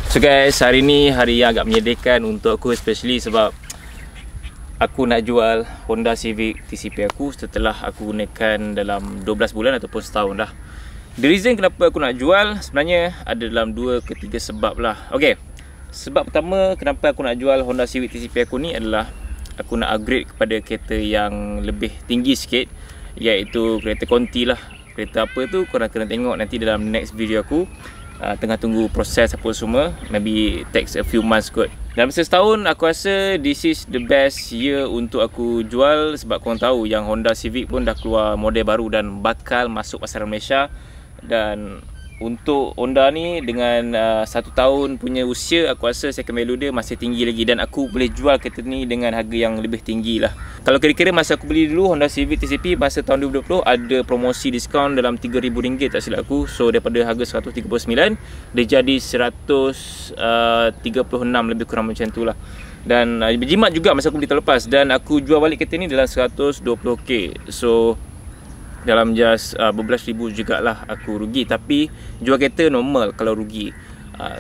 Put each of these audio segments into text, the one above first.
So guys, hari ni hari yang agak menyedihkan untuk aku, especially sebab aku nak jual Honda Civic TCP aku setelah aku gunakan dalam 12 bulan ataupun setahun dah. The reason kenapa aku nak jual sebenarnya ada dalam 2 ke 3 sebab lah. Okay, sebab pertama kenapa aku nak jual Honda Civic TCP aku ni adalah aku nak upgrade kepada kereta yang lebih tinggi sikit, iaitu kereta Conti lah. Kereta apa tu korang kena tengok nanti dalam next video aku. Tengah tunggu proses apa semua, maybe takes a few months kot. Dalam masa setahun aku rasa this is the best year untuk aku jual, sebab korang tahu yang Honda Civic pun dah keluar model baru dan bakal masuk pasaran Malaysia. Dan untuk Honda ni dengan 1 tahun punya usia, aku rasa second value dia masih tinggi lagi dan aku boleh jual kereta ni dengan harga yang lebih tinggi lah. Kalau kira-kira masa aku beli dulu Honda Civic TCP masa tahun 2020 ada promosi diskaun dalam RM3,000 tak silap aku. So daripada harga 139 dia jadi 136 lebih kurang macam tu lah. Dan berjimat juga masa aku beli tahun lepas, dan aku jual balik kereta ni dalam 120k. So dalam just beberapa ribu jugalah aku rugi, tapi jual kereta normal kalau rugi.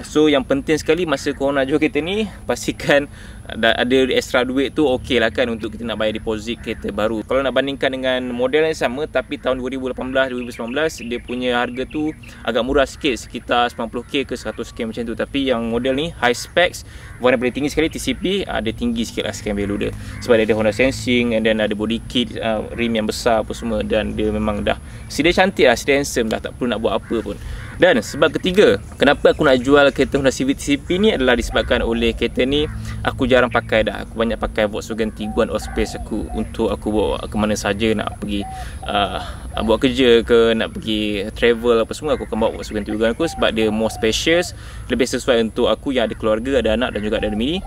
So yang penting sekali masa korang nak jual kereta ni, pastikan ada extra duit tu okey lah kan, untuk kita nak bayar deposit kereta baru. Kalau nak bandingkan dengan model yang sama tapi tahun 2018-2019, dia punya harga tu agak murah sikit, sekitar 90k ke 100k macam tu. Tapi yang model ni high specs, warna paling tinggi sekali TCP, dia tinggi sikit lah second value dia, sebab dia ada Honda Sensing and then ada body kit, rim yang besar apa semua, dan dia memang dah sedia cantik lah, sedia handsome dah, tak perlu nak buat apa pun. Dan sebab ketiga kenapa aku nak jual kereta Honda Civic TCP ni adalah disebabkan oleh kereta ni aku jarang pakai dah. Aku banyak pakai Volkswagen Tiguan Allspace aku untuk aku bawa ke mana saja, nak pergi buat kerja ke, nak pergi travel apa semua, aku akan bawa Volkswagen Tiguan aku sebab dia more spacious, lebih sesuai untuk aku yang ada keluarga, ada anak dan juga ada mini.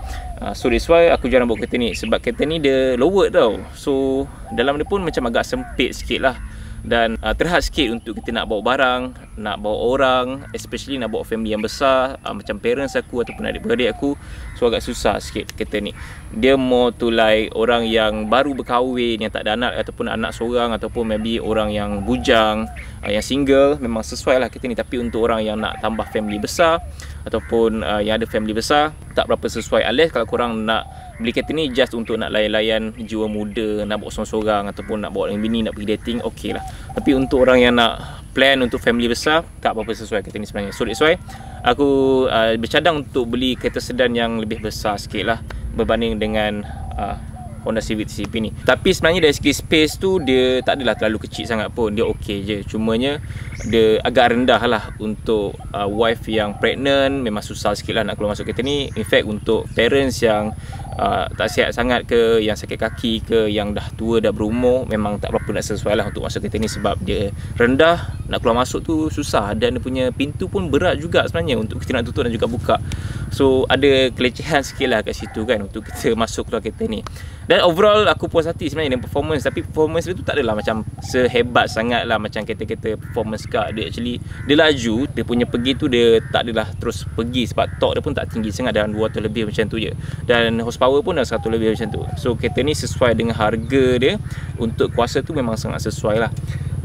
So that's why aku jarang bawa kereta ni, sebab kereta ni dia lowered tau. So dalam dia pun macam agak sempit sikit lah, dan terhad sikit untuk kita nak bawa barang, nak bawa orang, especially nak bawa family yang besar, macam parents aku ataupun adik-beradik aku. So agak susah sikit kereta ni. Dia more to like orang yang baru berkahwin, yang tak ada anak ataupun anak seorang, ataupun maybe orang yang bujang, yang single, memang sesuai lah kereta ni. Tapi untuk orang yang nak tambah family besar ataupun yang ada family besar, tak berapa sesuai. Alias kalau korang nak beli kereta ni just untuk nak layan-layan jiwa muda, nak bawa seorang-seorang ataupun nak bawa dengan bini, nak pergi dating, okey lah. Tapi untuk orang yang nak plan untuk family besar, tak berapa sesuai kereta ni sebenarnya. So that's why aku bercadang untuk beli kereta sedan yang lebih besar sikit lah berbanding dengan Honda Civic TCP ni. Tapi sebenarnya dari segi space tu dia tak adalah terlalu kecil sangat pun, dia okey je. Cumanya dia agak rendah lah untuk wife yang pregnant, memang susah sikit lah nak keluar masuk kereta ni. In fact untuk parents yang tak sihat sangat ke, yang sakit kaki ke, yang dah tua, dah berumur, memang tak berapa nak sesuai lah untuk masuk kereta ni, sebab dia rendah, nak keluar masuk tu susah, dan dia punya pintu pun berat juga sebenarnya untuk kita nak tutup dan juga buka. So ada kelecehan sikit lah kat situ kan untuk kita masuk keluar kereta ni. Dan overall aku puas hati sebenarnya dengan performance, tapi performance dia tu tak adalah macam sehebat sangat lah macam kereta-kereta performance car. Dia actually dia laju, dia punya pergi tu dia tak adalah terus pergi, sebab torque dia pun tak tinggi sangat, dalam 200 lebih macam tu je, dan horsepower pun dah 100 lebih macam tu. So kereta ni sesuai dengan harga dia, untuk kuasa tu memang sangat sesuai lah.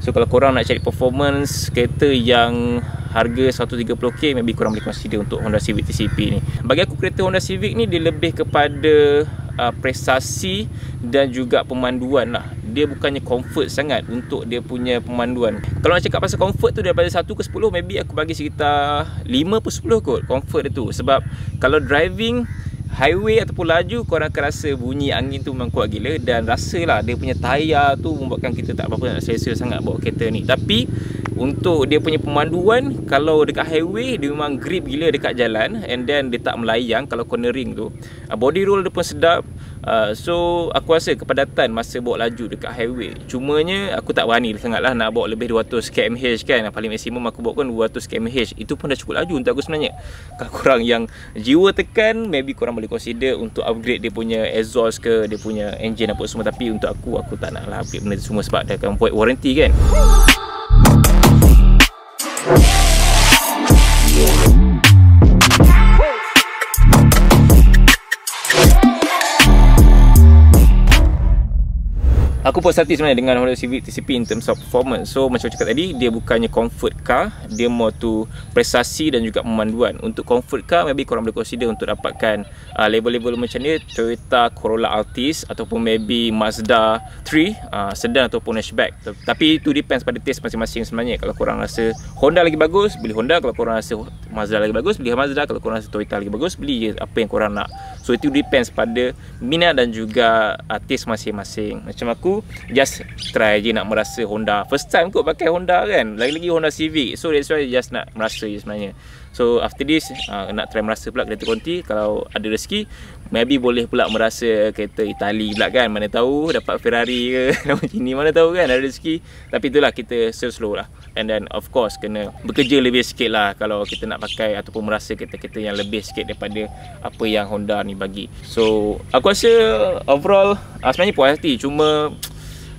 So kalau korang nak cari performance kereta yang harga 130k, maybe korang boleh consider untuk Honda Civic TCP ni. Bagi aku kereta Honda Civic ni dia lebih kepada prestasi dan juga pemanduan lah. Dia bukannya comfort sangat untuk dia punya pemanduan. Kalau nak cakap pasal comfort tu, daripada 1 ke 10 maybe aku bagi sekitar 5 per 10 kot comfort dia tu. Sebab kalau driving highway ataupun laju, korang akan rasa bunyi angin tu memang kuat gila, dan rasalah dia punya tayar tu membuatkan kita tak apa-apa nak selesa sangat bawa kereta ni. Tapi untuk dia punya pemanduan, kalau dekat highway dia memang grip gila dekat jalan, and then dia tak melayang kalau cornering tu. Body roll dia pun sedap. So aku rasa kepadatan masa bawa laju dekat highway. Cumanya aku tak berani sangat lah nak bawa lebih 200 km/h kan. Paling maksimum aku bawa kan 200 km/h. Itu pun dah cukup laju untuk aku sebenarnya. Kalau korang yang jiwa tekan, maybe korang boleh consider untuk upgrade dia punya exhaust ke, dia punya engine apa semua. Tapi untuk aku tak nak lah upgrade benda semua, sebab dia akan void warranty kan. Aku puas hati sebenarnya dengan Honda Civic TCP in terms of performance. So macam cakap tadi, dia bukannya comfort car, dia more to prestasi dan juga pemanduan. Untuk comfort car, maybe korang boleh consider untuk dapatkan label-label macam ni, Toyota Corolla Altis ataupun maybe Mazda 3, sedan ataupun hatchback. Tapi itu depends pada taste masing-masing sebenarnya. Kalau korang rasa Honda lagi bagus, beli Honda. Kalau korang rasa Mazda lagi bagus, beli Mazda. Kalau korang rasa Toyota lagi bagus, beli je apa yang korang nak. So itu depends pada minat dan juga taste masing-masing. Macam aku just try je nak merasa Honda. First time kot pakai Honda kan, lagi-lagi Honda Civic. So that's why just nak merasa je sebenarnya. So after this nak try merasa pula kereta konti. Kalau ada rezeki, maybe boleh pula merasa kereta Itali pula kan. Mana tahu dapat Ferrari ke Lamborghini, mana tahu kan, ada rezeki. Tapi itulah, kita slow lah. And then of course kena bekerja lebih sikit lah kalau kita nak pakai ataupun merasa kereta-kereta yang lebih sikit daripada apa yang Honda ni bagi. So aku rasa overall sebenarnya puas hati. Cuma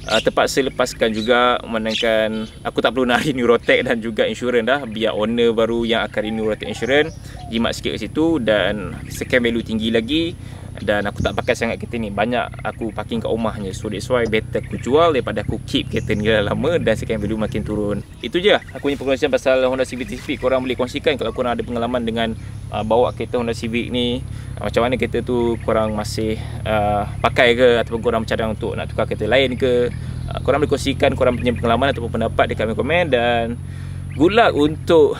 terpaksa lepaskan juga, memandangkan aku tak perlu nak renew road tax dan juga insurans dah. Biar owner baru yang akan renew road tax insurans, jimat sikit kat situ. Dan second value tinggi lagi, dan aku tak pakai sangat kereta ni, banyak aku parking kat rumah je. So that's why better aku jual daripada aku keep kereta ni dah lama dan second value makin turun. Itu je lah aku punya perkongsian pasal Honda Civic TCP. Korang boleh kongsikan kalau korang ada pengalaman dengan bawa kereta Honda Civic ni, macam mana kereta tu korang masih pakai ke, ataupun korang bercadang untuk nak tukar kereta lain ke. Korang boleh kongsikan korang punya pengalaman ataupun pendapat dekat komen. Dan good luck untuk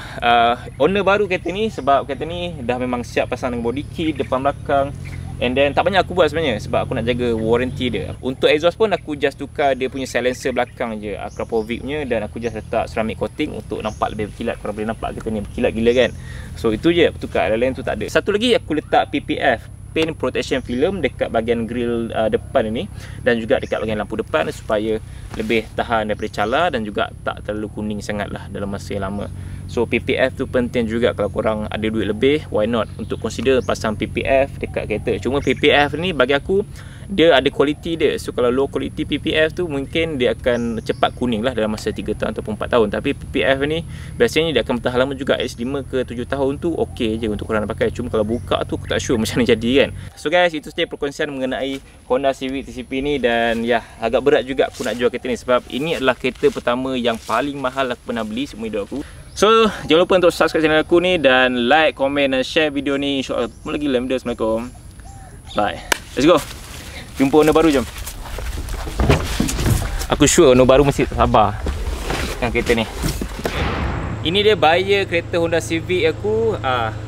owner baru kereta ni, sebab kereta ni dah memang siap pasang dengan body kit depan belakang. And then tak banyak aku buat sebenarnya, sebab aku nak jaga warranty dia. Untuk exhaust pun aku just tukar dia punya silencer belakang je, Krapovic punya. Dan aku just letak ceramic coating untuk nampak lebih berkilat. Korang boleh nampak kereta ni berkilat gila kan. So itu je aku tukar, lain tu tak ada. Satu lagi aku letak PPF, Paint Protection Film, dekat bahagian grill depan ini. Dan juga dekat bahagian lampu depan, supaya lebih tahan daripada cala dan juga tak terlalu kuning sangat lah dalam masa yang lama. So PPF tu penting juga. Kalau korang ada duit lebih, why not untuk consider pasang PPF dekat kereta. Cuma PPF ni bagi aku, dia ada kualiti dia. So kalau low quality PPF tu, mungkin dia akan cepat kuning lah dalam masa 3 tahun ataupun 4 tahun. Tapi PPF ni biasanya dia akan bertahan lama juga. 5 ke 7 tahun tu okey je untuk korang nak pakai. Cuma kalau buka tu aku tak sure macam mana jadi kan. So guys, itu saja perkongsian mengenai Honda Civic TCP ni. Dan ya, agak berat juga aku nak jual kereta ni, sebab ini adalah kereta pertama yang paling mahal aku pernah beli seumur hidup aku. So jangan lupa untuk subscribe channel aku ni, dan like, komen dan share video ni. InsyaAllah ketemu lagi dalam video. Assalamualaikum. Bye. Let's go. Jumpa owner baru, jom. Aku sure owner baru mesti tak sabar dengan kereta ni. Ini dia buyer kereta Honda Civic aku.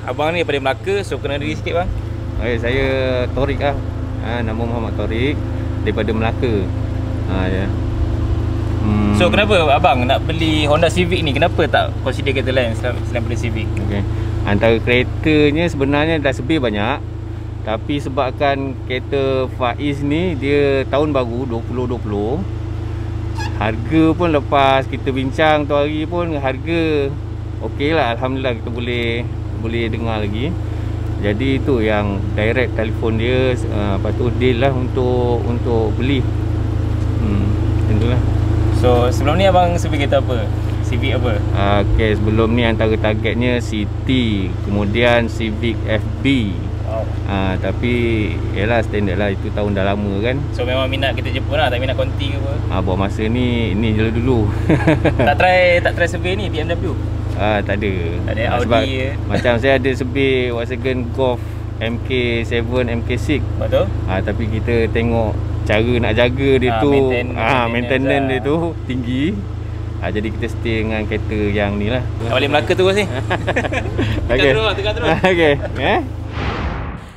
Abang ni daripada Melaka. So kenal diri sikit bang. Okay, saya Torik lah. Nama Muhammad Torik, daripada Melaka. Ya. So kenapa abang nak beli Honda Civic ni? Kenapa tak consider kereta lain selain daripada Civic? Okay. Antara keretanya sebenarnya dah lebih banyak, tapi sebabkan kereta Faiz ni dia tahun baru 2020, harga pun lepas kita bincang tu hari pun harga okey lah, alhamdulillah kita boleh dengar lagi. Jadi itu yang direct telefon dia, lepas tu deal lah untuk beli. Itulah. So sebelum ni abang Civic kereta apa? Civic apa? Okay, sebelum ni antara targetnya City, kemudian Civic FB. Wow. Tapi yalah standard lah, itu tahun dah lama kan. So memang minat kereta Jepun lah, tak minat konti ke apa? Buat masa ni dulu. tak try survey ni BMW? Tak ada. Tak ada Audi je. Macam saya ada survey Volkswagen Golf MK7, MK6. Betul? Tapi kita tengok cara nak jaga dia tu, maintenance dia tu tinggi. Jadi kita stay dengan kereta yang ni lah. Balik Melaka terus ni. Okay. Tekan terus. Okay.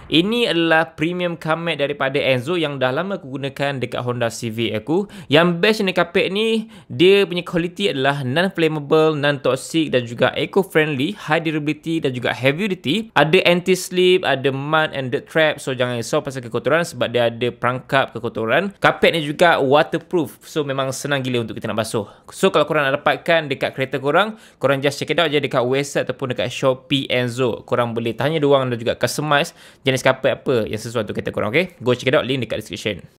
Ini adalah premium carpet daripada Enzo yang dah lama aku gunakan dekat Honda Civic aku. Yang best ni carpet ni, dia punya quality adalah non-flammable, non-toxic dan juga eco-friendly, high durability dan juga heavy duty. Ada anti-slip, ada mud and dirt trap. So jangan risau pasal kekotoran sebab dia ada perangkap kekotoran. Carpet ni juga waterproof. So memang senang gila untuk kita nak basuh. So kalau korang nak dapatkan dekat kereta korang just check it out je dekat website ataupun dekat Shopee Enzo. Korang boleh tanya diorang dan juga customize jenis carpet apa yang sesuai untuk kereta korang, okay? Go check it out, link dekat description.